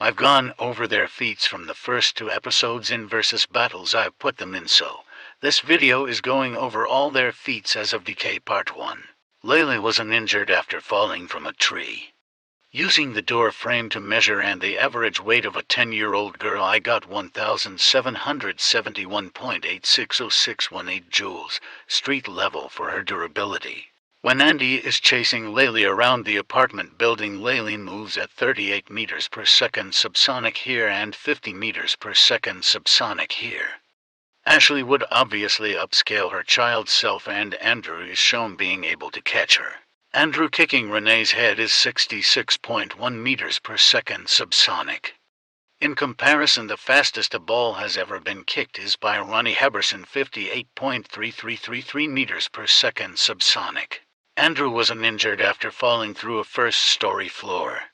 I've gone over their feats from the first 2 episodes in versus battles I've put them in, so this video is going over all their feats as of Decay Part 1. Laylee wasn't injured after falling from a tree. Using the door frame to measure and the average weight of a 10-year-old girl, I got 1,771.860618 joules, street level, for her durability. When Andy is chasing Laylee around the apartment building, Laylee moves at 38 meters per second subsonic here and 50 meters per second subsonic here. Ashley would obviously upscale her child self, and Andrew is shown being able to catch her. Andrew kicking Renee's head is 66.1 meters per second subsonic. In comparison, the fastest a ball has ever been kicked is by Ronnie Heberson, 58.3333 meters per second subsonic. Andrew wasn't injured after falling through a first-story floor.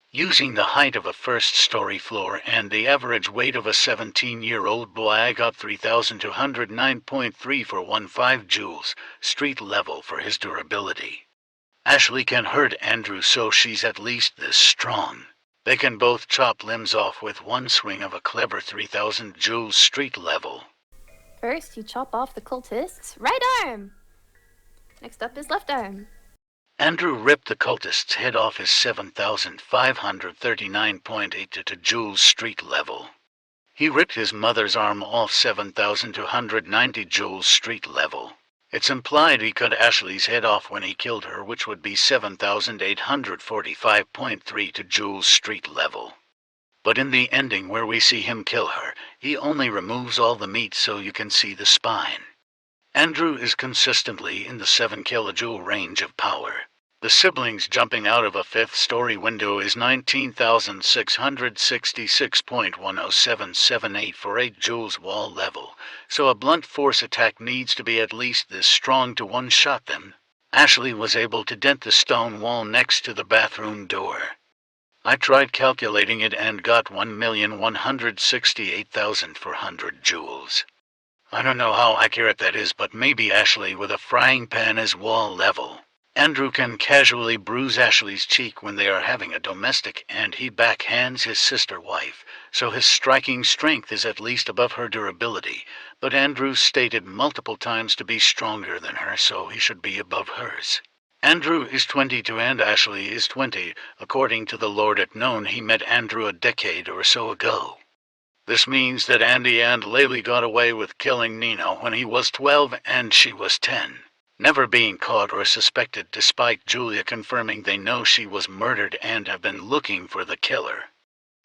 Using the height of a first-story floor and the average weight of a 17-year-old boy, I got 3,209.3415 joules, street level, for his durability. Ashley can hurt Andrew, so she's at least this strong. They can both chop limbs off with one swing of a clever 3,000 joules street level. First, you chop off the cultist's right arm. Next up is left arm. Andrew ripped the cultist's head off his 7,539.82 joules street level. He ripped his mother's arm off 7,290 joules street level. It's implied he cut Ashley's head off when he killed her, which would be 7,845.32 joules street level. But in the ending where we see him kill her, he only removes all the meat so you can see the spine. Andrew is consistently in the 7 kilojoule range of power. The siblings jumping out of a 5th-story window is 19,666.10778 for 8 joules wall level, so a blunt force attack needs to be at least this strong to one-shot them. Ashley was able to dent the stone wall next to the bathroom door. I tried calculating it and got 1,168,400 joules. I don't know how accurate that is, but maybe Ashley with a frying pan is wall level. Andrew can casually bruise Ashley's cheek when they are having a domestic, and he backhands his sister wife, so his striking strength is at least above her durability, but Andrew stated multiple times to be stronger than her, so he should be above hers. Andrew is 22 and Ashley is 20, according to the Lord at known. He met Andrew a decade or so ago. This means that Andy and Laylee got away with killing Nina when he was 12 and she was 10. Never being caught or suspected, despite Julia confirming they know she was murdered and have been looking for the killer.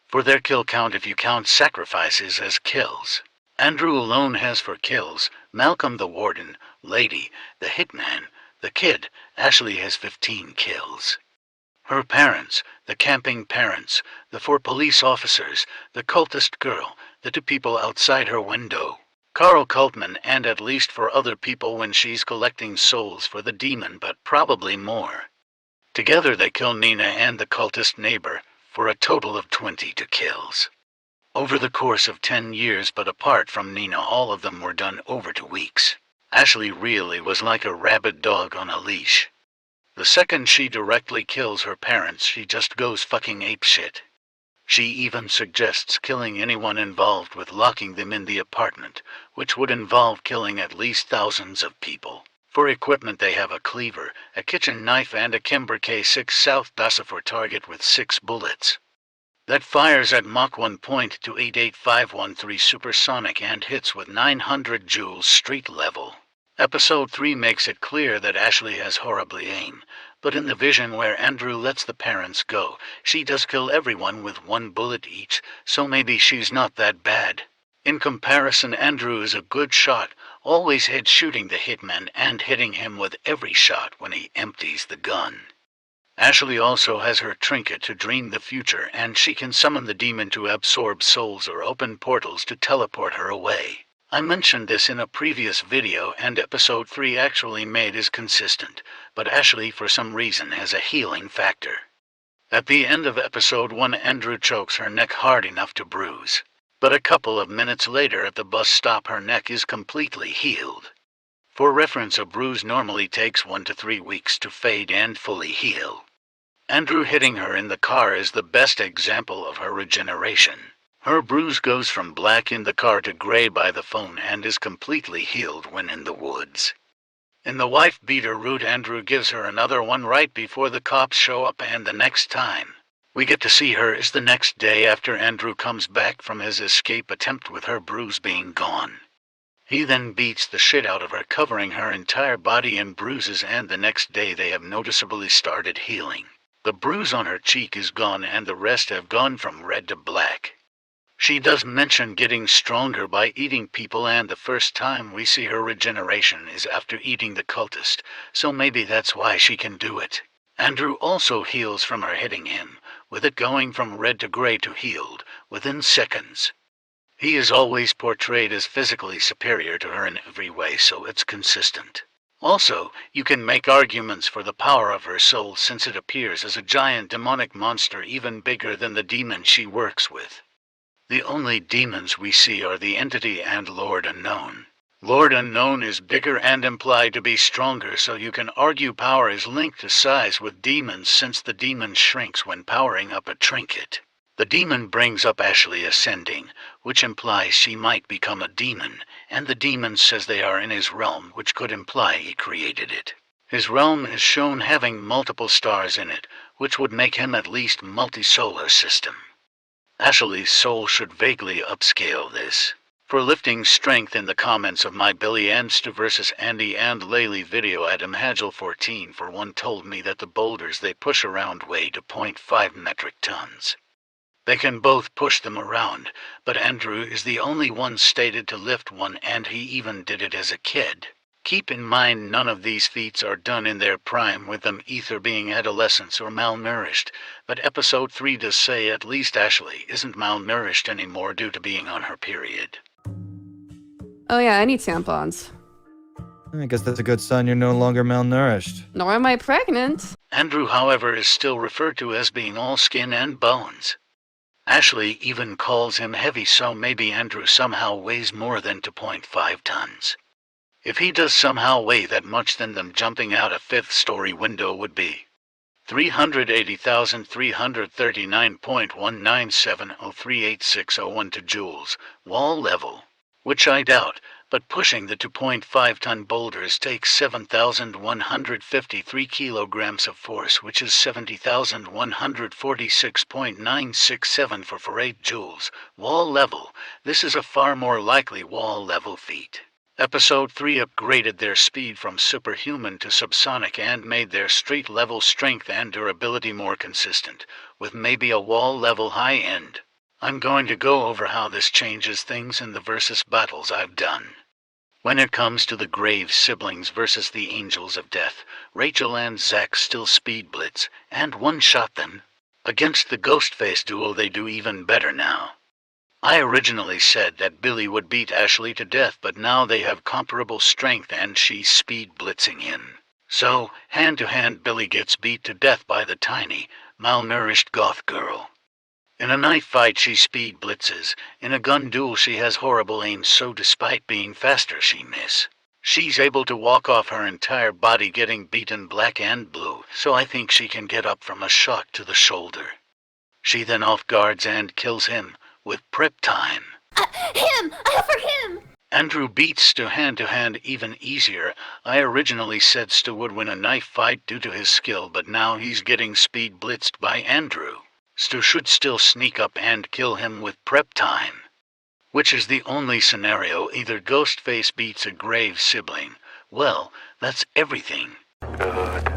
For their kill count, if you count sacrifices as kills, Andrew alone has 4 kills, Malcolm the warden, Lady, the hitman, the kid. Ashley has 15 kills. Her parents, the camping parents, the 4 police officers, the cultist girl, the 2 people outside her window, Carl Cultman, and at least 4 other people when she's collecting souls for the demon, but probably more. Together they kill Nina and the cultist neighbor, for a total of 22 kills. Over the course of 10 years, but apart from Nina, all of them were done over 2 weeks. Ashley really was like a rabid dog on a leash. The second she directly kills her parents, she just goes fucking apeshit. She even suggests killing anyone involved with locking them in the apartment, which would involve killing at least thousands of people. For equipment they have a cleaver, a kitchen knife, and a Kimber K6 South Dosifor target with 6 bullets. That fires at Mach 1.288513 supersonic and hits with 900 joules street level. Episode 3 makes it clear that Ashley has horribly aim, but in the vision where Andrew lets the parents go, she does kill everyone with 1 bullet each, so maybe she's not that bad. In comparison, Andrew is a good shot, always head shooting the hitman and hitting him with every shot when he empties the gun. Ashley also has her trinket to dream the future, and she can summon the demon to absorb souls or open portals to teleport her away. I mentioned this in a previous video, and episode 3 actually made is consistent, but Ashley for some reason has a healing factor. At the end of episode 1, Andrew chokes her neck hard enough to bruise, but a couple of minutes later at the bus stop her neck is completely healed. For reference, a bruise normally takes 1 to 3 weeks to fade and fully heal. Andrew hitting her in the car is the best example of her regeneration. Her bruise goes from black in the car to gray by the phone and is completely healed when in the woods. In the wife-beater route, Andrew gives her another one right before the cops show up, and the next time we get to see her is the next day after Andrew comes back from his escape attempt with her bruise being gone. He then beats the shit out of her, covering her entire body in bruises, and the next day they have noticeably started healing. The bruise on her cheek is gone and the rest have gone from red to black. She does mention getting stronger by eating people, and the first time we see her regeneration is after eating the cultist, so maybe that's why she can do it. Andrew also heals from her hitting him, with it going from red to gray to healed, within seconds. He is always portrayed as physically superior to her in every way, so it's consistent. Also, you can make arguments for the power of her soul, since it appears as a giant demonic monster even bigger than the demon she works with. The only demons we see are the Entity and Lord Unknown. Lord Unknown is bigger and implied to be stronger, so you can argue power is linked to size with demons, since the demon shrinks when powering up a trinket. The demon brings up Ashley ascending, which implies she might become a demon, and the demon says they are in his realm, which could imply he created it. His realm is shown having multiple stars in it, which would make him at least multi-solar system. Ashley's soul should vaguely upscale this. For lifting strength, in the comments of my Billy and Stu vs Andy and Laylee video, Adam Hagel14 for one told me that the boulders they push around weigh to 0.5 metric tons. They can both push them around, but Andrew is the only one stated to lift one, and he even did it as a kid. Keep in mind, none of these feats are done in their prime, with them either being adolescents or malnourished, but episode 3 does say at least Ashley isn't malnourished anymore due to being on her period. Oh yeah, I need tampons. I guess that's a good sign you're no longer malnourished. Nor am I pregnant. Andrew, however, is still referred to as being all skin and bones. Ashley even calls him heavy, so maybe Andrew somehow weighs more than 2.5 tons. If he does somehow weigh that much, then them jumping out a 5th-story window would be 380,339.197038601 to joules, wall level, which I doubt, but pushing the 2.5-ton boulders takes 7,153 kilograms of force, which is 70,146.967 for 8 joules, wall level. This is a far more likely wall level feat. Episode 3 upgraded their speed from superhuman to subsonic and made their street-level strength and durability more consistent, with maybe a wall-level high end. I'm going to go over how this changes things in the versus battles I've done. When it comes to the Graves siblings versus the Angels of Death, Rachel and Zach still speed blitz and one-shot them. Against the Ghostface duo, they do even better now. I originally said that Billy would beat Ashley to death, but now they have comparable strength and she's speed blitzing him. So, hand-to-hand, Billy gets beat to death by the tiny, malnourished goth girl. In a knife fight, she speed blitzes. In a gun duel, she has horrible aim, so despite being faster, she miss. She's able to walk off her entire body, getting beaten black and blue, so I think she can get up from a shot to the shoulder. She then off-guards and kills him with prep time. Him! I have for him! Andrew beats Stu hand-to-hand even easier. I originally said Stu would win a knife fight due to his skill, but now he's getting speed blitzed by Andrew. Stu should still sneak up and kill him with prep time, which is the only scenario. Either Ghostface beats a Graves sibling. Well, that's everything. Good.